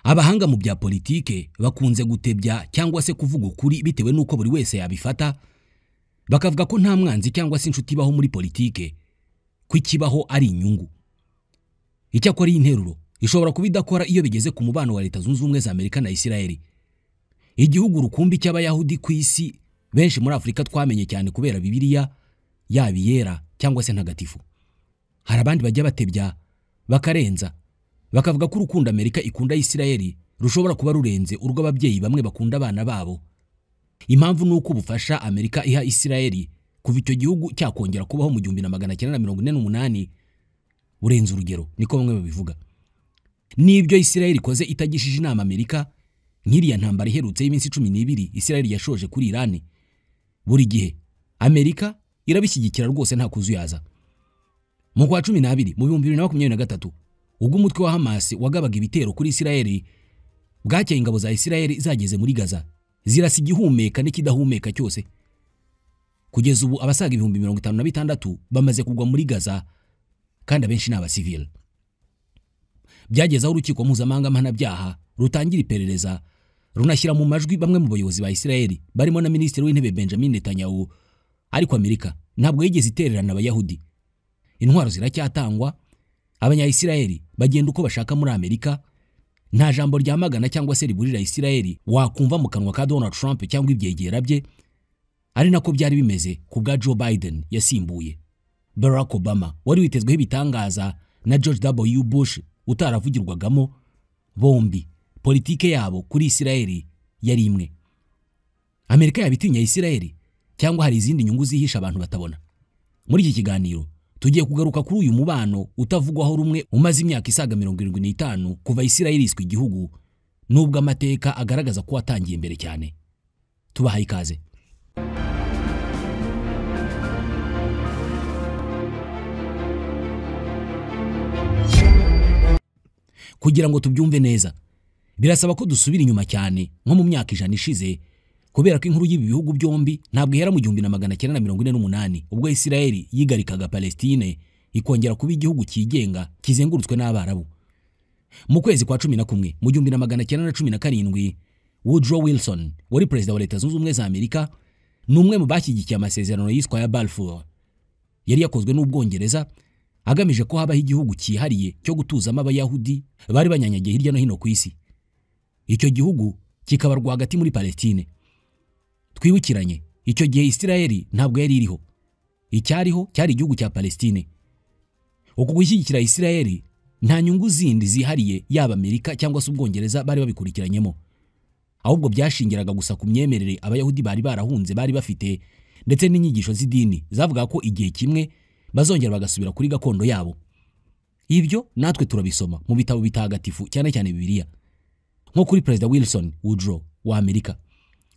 Abahanga mu bya politike bakunze gutebya cyangwa se kuvuga ukuri bitewe nuko buri wese yabifata, bakavuga ko nta mwanzi cyangwa se inshuti ibaho muri politike, ko ikibaho ari inyungu. Icyakora iyi nteruro ishobora kuba idakora iyo bigeze ku mubano wa Leta Zunze Ubumwe za Amerika na Isiraheli, igihugu rukumbi cy'abayahudi ku isi benshi muri Afurika twamenye cyane kubera Bibiliya, yaba iyera cyangwa se ntagatifu. Hari abandi bajya batebya bakarenza, bakavuga ko urukundo Amerika ikunda Isiraheli rushobora kuba rurenze urw'ababyeyi bamwe bakunda abana babo. Impamvu nuko ubufasha Amerika iha Isiraheli kuva icyo gihugu cyakongera kubaho mu 1948 burenze urugero, niko bamwe babivuga. Nibyo Isiraheli ikoze itagishije inama Amerika, nk'iriya ntambara iherutse y'iminsi 12 Isiraheli yashoje kuri Iran, buri gihe Amerika irabishyigikira rwose nta kuzuyaza. Mu kwa 12 mu 2023 ubwo umutwe wa Hamas wagabaga ibitero kuri Isiraheli, bwakeye ingabo za Isiraheli zageze muri Gaza zirasa igihumeka n'ikidahumeka cyose. Kugeza ubu abasaga 56,000 bamaze kugwa muri Gaza, kandi abenshi ni abasivile. Byageze aho urukiko mpuzamahanga mpanabyaha rutangira iperereza, runashyira mu majwi bamwe mu bayobozi ba Isiraheli barimo na Minisitiri w'Intebe Benjamin Netanyahu. Ariko Amerika ntabwo yigeze itererana abayahudi. Intwaro ziracyatangwa, abanya-Isiraheli bagenda uko bashaka muri Amerika, nta jambo ryamagana cyangwa se riburira Isiraheli wakumva mu kanwa ka Donald Trump cyangwa ibyegera bye. Ari nako byari bimeze ku bwa Joe Biden yasimbuye Barack Obama, wari witezweho ibitangaza, na George W. Bush utaravugirwagamo. Bombi politike yabo kuri Isiraheli yari imwe. Amerika yabitinya Isiraheli cyangwa hari izindi nyungu zihisha abantu batabona? Muri iki kiganiro tugiye kugaruka kuri uyu mubano utavugwaho rumwe umaze imyaka isaga 75 kuva Isiraheli iswe igihugu, nubwo amateka agaragaza ko watangiye imbere cyane. Tubahaye ikaze. Kugira ngo tubyumve neza, birasaba ko dusubira inyuma cyane nko mu myaka 100 ishize, kubera ko inkuru y'ibi bihugu byombi ntabwo ihera mu 1948 ubwo Isiraheli yigarikaga Palestine ikongera kuba igihugu cyigenga kizengurutswe n'Abarabu. Mu kwezi kwa 11 mu 1917 Woodrow Wilson, wari perezida wa Leta Zunze Ubumwe za Amerika, n'umwe mu bashyigikiye amasezerano yiswe ya Balfour, yari yakozwe n'Ubwongereza agamije ko habaho igihugu cyihariye cyo gutuzamo abayahudi bari banyanyagiye hirya no hino ku isi. Icyo gihugu kikaba rwagati muri Palestine. Twibukiranye, icyo gihe Isiraheli ntabwo yari iriho. Icyariho cyari igihugu cya Palestine. Uko gushyigikira Isiraheli nta nyungu zindi zihariye yaba Amerika cyangwa se Ubwongereza bari babikurikiranyemo, ahubwo byashingiraga gusa ku myemerere abayahudi bari barahunze bari bafite, ndetse n'inyigisho z'idini zavuga ko igihe kimwe bazongera bagasubira kuri gakondo yabo. Ibyo natwe turabisoma mu bitabo bitagatifu, cyane cyane Bibiliya. Nko kuri Perezida Wilson Woodrow wa Amerika,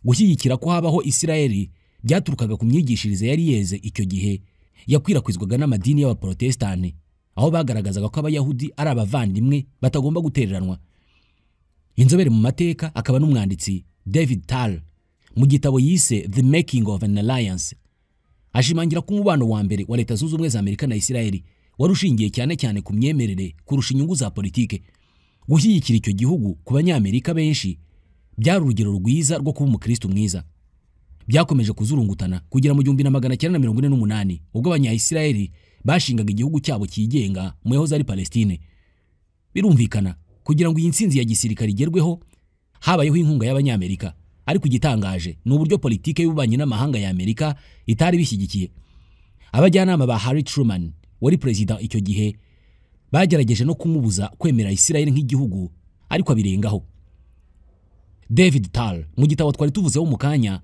gushyigikira ko habaho Isiraheli byaturukaga ku myigishirize yari yeze icyo gihe yakwirakwizwaga n'amadini y'Abaprotestani, aho bagaragazaga ko abayahudi ari abavandimwe batagomba gutereranwa. Inzobere mu mateka akaba n'umwanditsi David Tal, mu gitabo yise The Making of an Alliance, ashimangira ko umubano wa mbere wa Leta Zunze Ubumwe za Amerika na Isiraheli wari ushingiye cyane cyane ku myemerere kurusha inyungu za politike. Gushyigikira icyo gihugu ku banyamerika benshi byari urugero rwiza rwo kuba umukristo mwiza. Byakomeje kuzurungutana kugera mu 1948 ubwo abanya-Isiraheli bashingaga igihugu cyabo cyigenga mu yahoze ari Palestine. Birumvikana, kugira ngo iyi nsinzi ya gisirikare igerweho habayeho inkunga y'abanyamerika, ariko igitangaje ni uburyo politike y'ububanyi n'amahanga ya Amerika itari bishyigikiye. Abajyanama ba Harry Truman, wari perezida icyo gihe, bagerageje no kumubuza kwemera Isiraheli nk'igihugu, ariko abirengaho. David Tal, mu gitabo twari tuvuzeho mu kanya,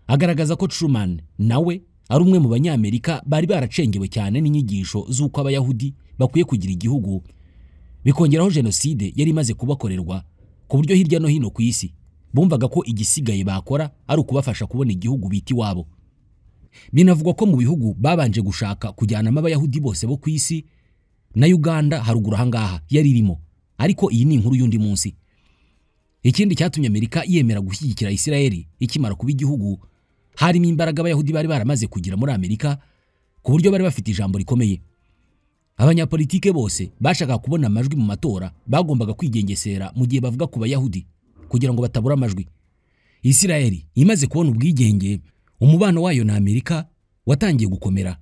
agaragaza ko Truman nawe ari umwe mu banyamerika bari baracengewe cyane n'inyigisho z'uko abayahudi bakwiye kugira igihugu, bikongeraho jenoside yari imaze kubakorerwa, ku buryo hirya no hino ku isi bumvaga ko igisigaye bakora ari ukubafasha kubona igihugu biti wabo. Binavugwa ko mu bihugu babanje gushaka kujyanamo abayahudi bose bo ku isi, na Uganda haruguru ahangaha yari irimo, ariko iyi ni inkuru y'undi munsi. Ikindi cyatumye Amerika yemera gushyigikira Isiraheli ikimara kuba igihugu, harimo imbaraga abayahudi bari baramaze kugira muri Amerika, ku buryo bari bafite ijambo rikomeye. abanyapolitike bose bashaka kubona amajwi mu matora bagombaga kwigengesera mu gihe bavuga ku bayahudi kugira ngo batabura amajwi. Isirayeli imaze kubona ubwigenge, umubano wayo na Amerika watangiye gukomera,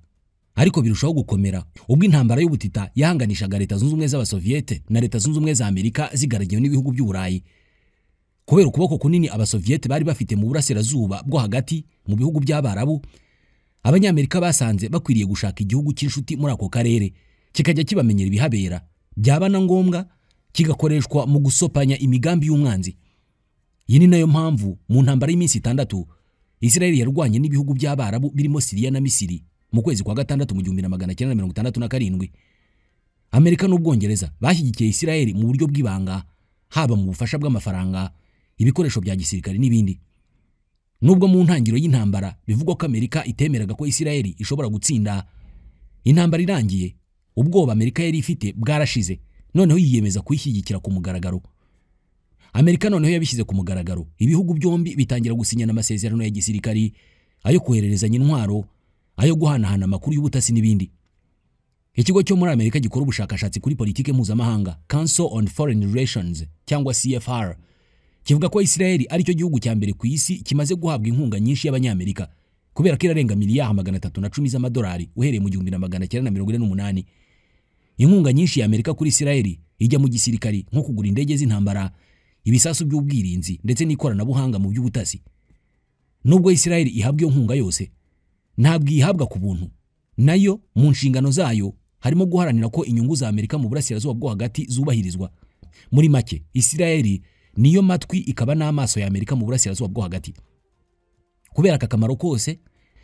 ariko birushaho gukomera ubwo intambara y'ubutita yahanganishaga Leta Zunze Ubumwe z'Abasoviete na Leta Zunze Ubumwe za Amerika zigaragiwe n'ibihugu by'Uburayi. Kubera ukuboko kunini Abasoviete bari bafite mu burasirazuba bwo hagati mu bihugu by'Abarabu, Abanyamerika basanze bakwiriye gushaka igihugu cy'inshuti muri ako karere kikajya kibamenyera ibihabera, byaba na ngombwa kigakoreshwa mu gusopanya imigambi y'umwanzi. Iyi ni nayo mpamvu mu ntambara y'iminsi 6 Isirayeli yarwanye n'ibihugu by'Abarabu birimo Syria na Misiri mu kwezi kwa gatandatu mu 1967. Amerika n'Ubwongereza bashyigikiye Isirayeli mu buryo bw'ibanga, haba mu bufasha bw'amafaranga, ibikoresho bya gisirikare n'ibindi. Nubwo mu ntangiro y'intambara bivugwa ko Amerika itemeraga ko Isirayeli ishobora gutsinda, intambara irangiye ubwoba Amerika yari ifite bwarashize, noneho yiyemeza kuyishyigikira ku mugaragaro. Amerika noneho yabishyize ku mugaragaro, ibihugu byombi bitangira gusinyana amasezerano ya gisirikari, ayo kohererezanya intwaro, ayo guhanahana amakuru y'ubutasi n'ibindi. Ikigo cyo muri Amerika gikora ubushakashatsi kuri politike mpuzamahanga, Council on Foreign Relations cyangwa CFR, kivuga ko Isirayeli ari cyo gihugu cya mbere ku isi kimaze guhabwa inkunga nyinshi y'Abanyamerika, kubera ko irarenga miliyari 310 z'amadolari uhereye mu 1948. Inkunga nyinshi ya Amerika kuri Isirayeli ijya mu gisirikari nko kugura indege z'intambara, ibisasu by'ubwirinzi ndetse n'ikoranabuhanga mu by'ubutasi. Nubwo Isirayeli ihabwa iyo nkunga yose, ntabwo ihabwa ku buntu. Nayo mu nshingano zayo harimo guharanira ko inyungu za Amerika mu burasirazuba bwo hagati zubahirizwa. Muri make, Isirayeli niyo matwi ikaba n'amaso ya Amerika mu burasirazuba bwo hagati. Kubera aka kamaro kose,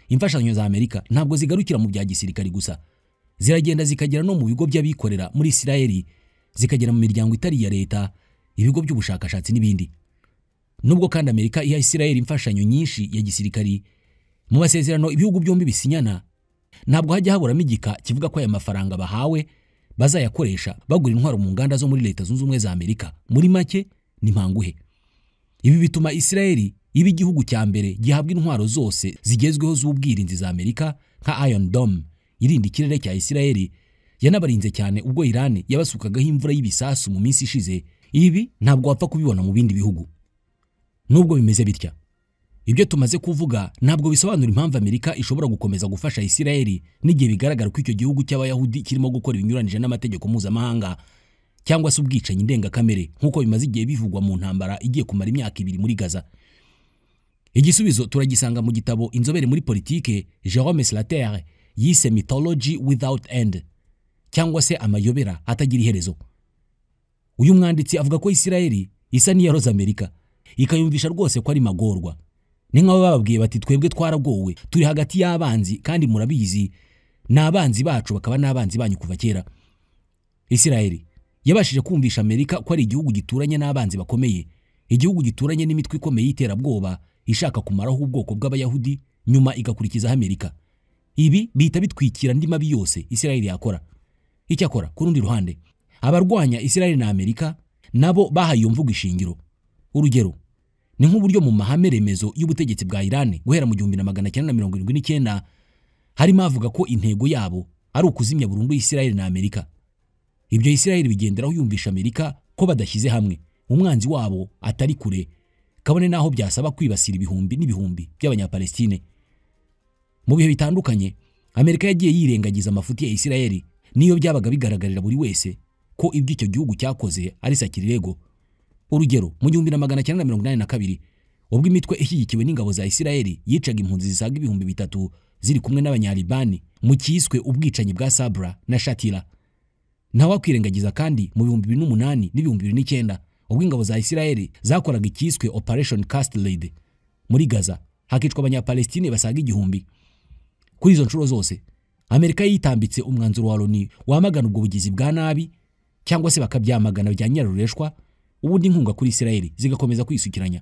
imfashanyo za Amerika ntabwo zigarukira mu bya gisirikari gusa, ziragenda zikagera no mu bigo by'abikorera muri Isirayeli, zikagera mu miryango itari ya leta, ibigo by'ubushakashatsi n'ibindi. Nubwo kandi Amerika iha Isirayeli imfashanyo nyinshi ya gisirikari, mu masezerano ibihugu byombi bisinyana ntabwo hajya haburamo igika kivuga ko aya mafaranga bahawe bazayakoresha bagura intwaro mu nganda zo muri Leta Zunze Ubumwe za Amerika. Muri make ni mpanguhe. Ibi bituma Isirayeli iba igihugu cya mbere gihabwa intwaro zose zigezweho z'ubwirinzi za Amerika nka Iron Dome irinda ikirere cya Isirayeli, yanabarinze cyane ubwo Iran yabasukagaho imvura y'ibisasu mu minsi ishize. Ibi ntabwo wapfa kubibona mu bindi bihugu. Nubwo bimeze bitya, ibyo tumaze kuvuga ntabwo bisobanura impamvu Amerika ishobora gukomeza gufasha Isirayeli n'igihe bigaragara ko icyo gihugu cy'Abayahudi kirimo gukora ibinyuranije n'amategeko mpuzamahanga cyangwa se ubwicanyi ndengakamere nk'uko bimaze igihe bivugwa mu ntambara igiye kumara imyaka 2 muri Gaza. Igisubizo turagisanga mu gitabo inzobere muri politike Jerome Slater yise Mythology Without End, cyangwa se amayobera atagira iherezo. Uyu mwanditsi avuga ko Isirayeli isa n'iyaroza Amerika, ikayumvisha rwose ko ari magorwa. Ni nk'abo bababwiye bati twebwe twaragowe, turi hagati y'abanzi kandi murabizi, n'abanzi bacu bakaba n'abanzi banyu kuva kera. Isirayeli yabashije kumvisha Amerika ko ari igihugu gituranye n'abanzi bakomeye, igihugu gituranye n'imitwe ikomeye y'iterabwoba ishaka kumaraho ubwoko bw'Abayahudi, nyuma igakurikiza Amerika. Ibi bihita bitwikira andi mabi yose Isirayeli yakora. Icyakora ku rundi ruhande, abarwanya Isirayeli na Amerika nabo bahaye iyo mvugo ishingiro. Urugero ni nk'uburyo mu mahame remezo y'ubutegetsi bwa Iran guhera mu 1979 harimo avuga ko intego yabo ari ukuzimya burundu Isirayeli na Amerika. Ibyo Isirayeli bigenderaho yumvisha Amerika ko badashyize hamwe, umwanzi wabo atari kure, kabone naho byasaba kwibasira ibihumbi n'ibihumbi by'Abanyapalestine. Mu bihe bitandukanye, Amerika yagiye yirengagiza amafuti ya Isirayeli niyo byabaga bigaragarira buri wese ko ibyo icyo gihugu cyakoze ari sakirirego. Urugero, mu 1982 ubwo imitwe ishyigikiwe n'ingabo za Isirayeli yicaga impunzi zisaga 3,000 ziri kumwe n'Abanyalibani mu kiswe ubwicanyi bwa Sabra na Shatila. Nawe kwirengagiza kandi mu 2008 n'2009 ubwo ingabo za Isirayeli zakoraga ikiswe Operation Cast Lead muri Gaza, hakicwa Abanyapalestine basaga 1,000. Kuri izo nshuro zose Amerika yitambitse umwanzuro wa Loni wamagana ubwo bugizi bwa nabi, cyangwa se bakabyamagana bya nyarureshwa, ubundi inkunga kuri Isirayeli zigakomeza kwisukiranya.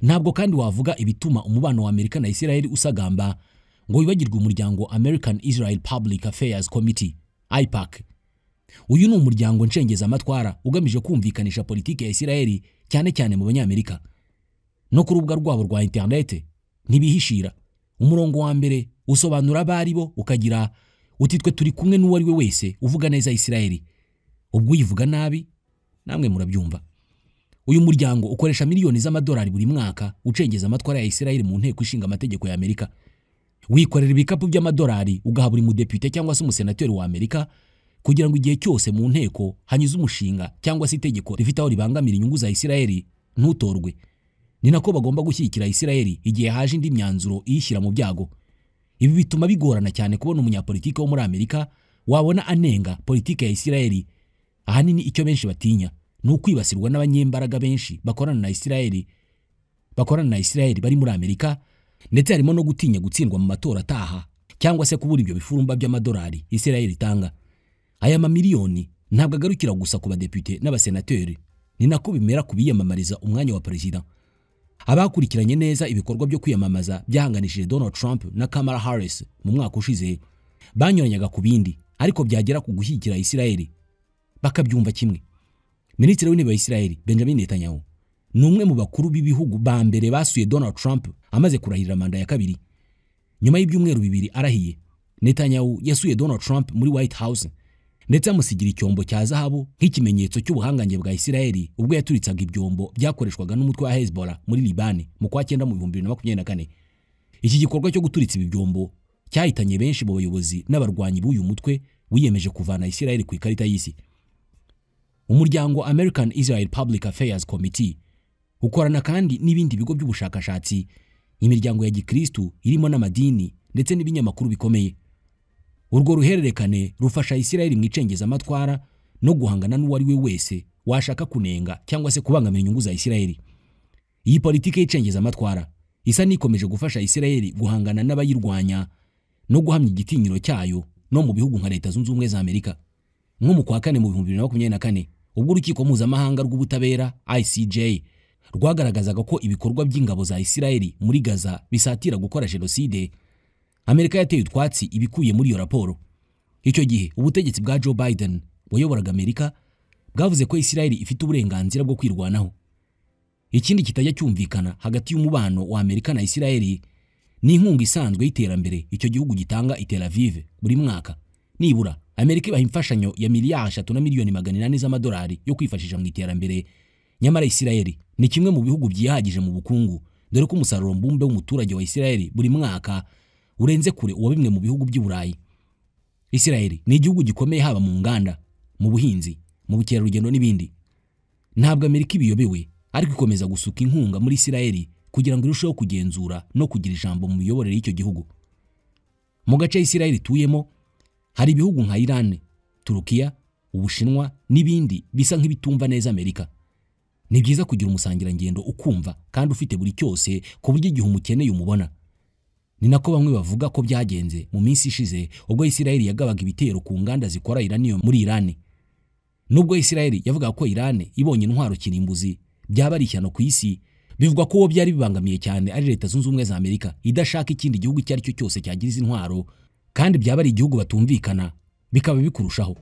Ntabwo kandi wavuga ibituma umubano wa Amerika na Isirayeli usagamba ngo wibagirwe umuryango American Israel Public Affairs Committee, AIPAC. Uyu ni umuryango ncengeza amatwara ugamije kumvikanisha politike ya Isirayeli cyane cyane mu Banyamerika. No ku rubuga rwabo rwa internet ntibihishira. Umurongo wa mbere usobanura abari bo, ukagira uti twe turi kumwe n'uwo ari we wese uvuga neza Isirayeli, ubwo uyivuga nabi namwe murabyumva. Uyu muryango ukoresha miliyoni z'amadolari buri mwaka ucengeza amatwara ya Isirayeli mu nteko ishinga amategeko ya Amerika. Wikorera ibikapu by'amadolari ugaha buri mudepite cyangwa se umusenateri wa Amerika kugira ngo igihe cyose mu nteko hanyuze umushinga cyangwa se itegeko rifite aho ribangamira inyungu za Isirayeli ntutorwe. Ni nako bagomba gushyigikira Isirayeli igihe haje indi myanzuro iyishyira mu byago. Ibi bituma bigorana cyane kubona umunyapolitiki wo muri Amerika wabona anenga politiki ya Isirayeli. Ahanini icyo benshi batinya ni ukwibasirwa n'abanyembaraga benshi bakorana na Isirayeli bari muri Amerika, ndetse harimo no gutinya gutsindwa mu matora ataha cyangwa se kubura ibyo bifurumba by'amadolari Isirayeli itanga. Aya mamiliyoni ntabwo agarukira gusa ku badepite n'abasenateri, ni nako bimera kubiyamamariza umwanya wa perezida. Abakurikiranye neza ibikorwa byo kwiyamamaza byahanganishije Donald Trump na Kamala Harris mu mwaka ushize banyuranyaga ku bindi, ariko byagera ku gushyigikira Isirayeli bakabyumva kimwe. Minisitiri w'intebe wa Isirayeli Benjamin Netanyahu ni umwe mu bakuru b'ibihugu ba mbere basuye Donald Trump amaze kurahirira manda ya kabiri. Nyuma y'ibyumweru bibiri arahiye, Netanyahu yasuye Donald Trump muri White House ndetse amusigira icyombo cya zahabu nk'ikimenyetso cy'ubuhangange bwa Isirayeli ubwo yaturitsaga ibyombo byakoreshwaga n'umutwe wa Hezbollah muri Libani mu kwa 9 mu 2024. Iki gikorwa cyo guturitsa ibi byombo cyahitanye benshi mu bayobozi n'abarwanyi b'uyu mutwe wiyemeje kuvana Isirayeli ku ikarita y'isi. Umuryango American Israel Public Affairs Committee ukorana kandi n'ibindi bigo by'ubushakashatsi, imiryango ya gikristu irimo n'amadini ndetse n'ibinyamakuru bikomeye. Urwo ruhererekane rufasha Isirayeli mu icengeza amatwara no guhangana n'uwari we wese washaka kunenga cyangwa se kubangamira inyungu za Isirayeli. Iyi politiki y'icengeza amatwara isa nikomeje gufasha Isirayeli guhangana n'abayirwanya no guhamya igitinyiro cyayo no mu bihugu nka Leta Zunze Ubumwe za Amerika. Nko mu kwa 4 mu 2024 ubwo urukiko mpuzamahanga rw'ubutabera ICJ rwagaragazaga ko ibikorwa by'ingabo za Isirayeli muri Gaza bisatira gukora jenoside, Amerika yateye utwatsi ibikuye muri iyo raporo. Icyo gihe ubutegetsi bwa Joe Biden wayoboraga Amerika bwavuze ko Isirayeli ifite uburenganzira bwo kwirwanaho. Ikindi kitajya cyumvikana hagati y'umubano wa Amerika na Isirayeli ni inkunga isanzwe y'iterambere icyo gihugu gitanga i Tel Aviv buri mwaka. Nibura Amerika ibaha imfashanyo ya miliyari 3 na miliyoni 400 z'amadolari yo kwifashisha mu iterambere. Nyamara Isirayeli ni kimwe mu bihugu byihagije mu bukungu, dore ko umusaruro mbumbe w'umuturage wa Isirayeli buri mwaka urenze kure uwa bimwe mu bihugu by'i Burayi. Isirayeli ni igihugu gikomeye haba mu nganda, mu buhinzi, mu bukerarugendo n'ibindi. Ntabwo Amerika ibiyobewe, ariko ikomeza gusuka inkunga muri Isirayeli kugira ngo irusheho kugenzura no kugira ijambo mu miyoborere y'icyo gihugu. Mu gace Isirayeli tuyemo hari ibihugu nka Iran, Turukiya, Ubushinwa n'ibindi bisa nk'ibitumva neza Amerika. Ni byiza kugira umusangirangendo ukumva kandi ufite buri cyose ku buryo igihe umukeneye umubona. Ni nako bamwe bavuga ko byagenze mu minsi ishize ubwo Isirayeli yagabaga ibitero ku nganda zikora uranium muri Iran. Nubwo Isirayeli yavuga ko Iran ibonye intwaro kirimbuzi byaba ari ishyano ku isi, bivuga ko byari bibangamiye cyane ari Leta Zunze Ubumwe za Amerika idashaka ikindi gihugu icyo ari cyo cyose cyagira izi ntwaro, kandi byaba ari igihugu batumvikana bikaba bikurushaho.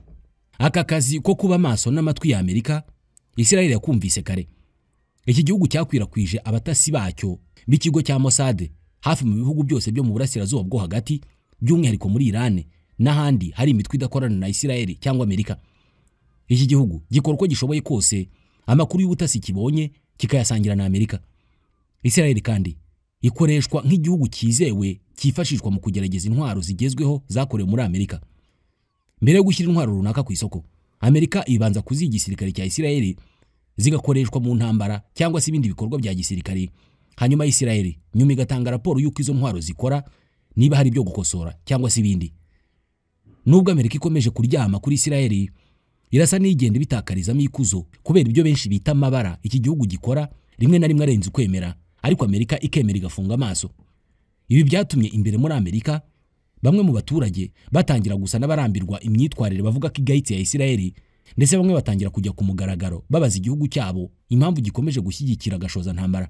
Aka kazi ko kuba maso n'amatwi ya Amerika Isirayeli yakumvise kare. Iki gihugu cyakwirakwije abatasi bacyo b'ikigo cya Mossad hafi mu bihugu byose byo mu burasirazuba bwo hagati, by'umwihariko muri Iran n'ahandi hari imitwe idakorana na Isirayeli cyangwa Amerika. Iki gihugu gikora uko gishoboye kose amakuru y'ubutasi kibonye kikayasangira na Amerika. Isirayeli kandi ikoreshwa nk'igihugu cyizewe cyifashishwa mu kugerageza intwaro zigezweho zakorewe muri Amerika. Mbere yo gushyira intwaro runaka ku isoko, Amerika ibanza kuziga igisirikare cya Isirayeli zigakoreshwa mu ntambara cyangwa se ibindi bikorwa bya gisirikare. Hanyuma Isirayeli nyuma igatanga raporo y'uko izo ntwaro zikora, niba hari byo gukosora cyangwa se ibindi. Nubwo Amerika ikomeje kuryama kuri Isirayeli, irasa n'igenda bitakarizamo ikuzo kubera ibyo benshi bita amabara iki gihugu gikora rimwe na rimwe arenze ukwemera, ariko Amerika ikemera igafunga amaso. Ibi byatumye imbere muri Amerika bamwe mu baturage batangira gusa n'abarambirwa imyitwarire bavuga ko igayitse ya Isirayeli, ndetse bamwe batangira kujya ku mugaragaro babaza igihugu cyabo impamvu gikomeje gushyigikira gashoza ntambara.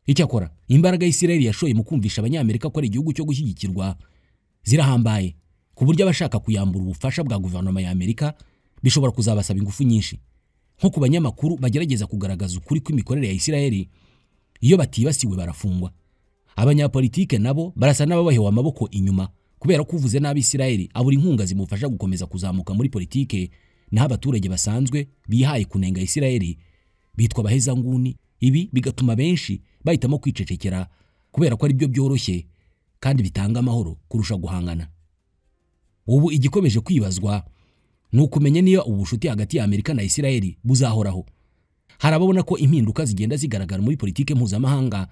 Icyakora imbaraga Isirayeli yashoye mu kumvisha abanyamerika ko ari igihugu cyo gushyigikirwa zirahambaye ku buryo abashaka kuyambura ubufasha bwa guverinoma ya Amerika bishobora kuzabasaba ingufu nyinshi. Nko ku banyamakuru bagerageza kugaragaza ukuri kw'imikorere ya Isirayeli, iyo batibasiwe barafungwa. Abanyapolitike nabo barasa n'ababahewa amaboko inyuma kubera ko uvuze nabi Isirayeli abura inkunga zimufasha gukomeza kuzamuka muri politike, naho abaturage basanzwe bihaye kunenga Isirayeli bitwa abahezanguni. Ibi bigatuma benshi bahitamo kwicecekera kubera ko ari byo byoroshye kandi bitanga amahoro kurusha guhangana. Ubu igikomeje kwibazwa ni ukumenya niba ubushuti hagati ya Amerika na Isirayeli buzahoraho. Hari ababona ko impinduka zigenda zigaragara muri politike mpuzamahanga,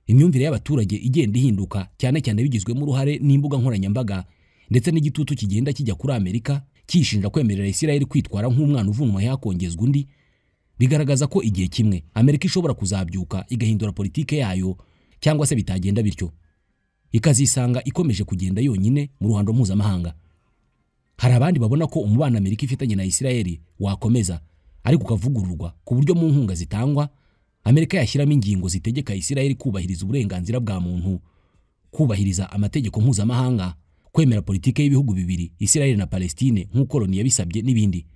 imyumvire y'abaturage igenda ihinduka, cyane cyane bigizwemo uruhare n'imbuga nkoranyambaga, ndetse n'igitutu kigenda kijya kuri Amerika kishinja kwemerera Isirayeli kwitwara nk'umwana uvunwa yakongezwa undi. Bigaragaza ko igihe kimwe Amerika ishobora kuzabyuka igahindura politike yayo, cyangwa se bitagenda bityo ikazisanga ikomeje kugenda yonyine mu ruhando mpuzamahanga. Hari abandi babona ko umubano Amerika ifitanye na Isirayeli wakomeza ariko ukavugururwa ku buryo mu nkunga zitangwa Amerika yashyiramo ingingo zitegeka Isirayeli kubahiriza uburenganzira bwa muntu, kubahiriza amategeko mpuzamahanga, kwemera politike y'ibihugu bibiri Isirayeli na Palestine nk'uko Loni yabisabye n'ibindi.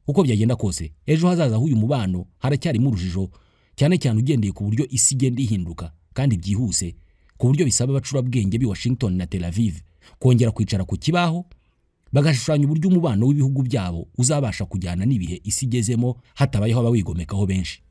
Uko byagenda kose, ejo hazaza h'uyu mubano haracyari mu rujijo, cyane cyane ugendeye ku buryo isi igenda ihinduka kandi byihuse, ku buryo bisaba abacurabwenge bi Washington na Tel Aviv kongera kwicara ku kibaho bagashushanya uburyo umubano w'ibihugu byabo uzabasha kujyana n'ibihe isi igezemo hatabayeho abawigomekaho benshi.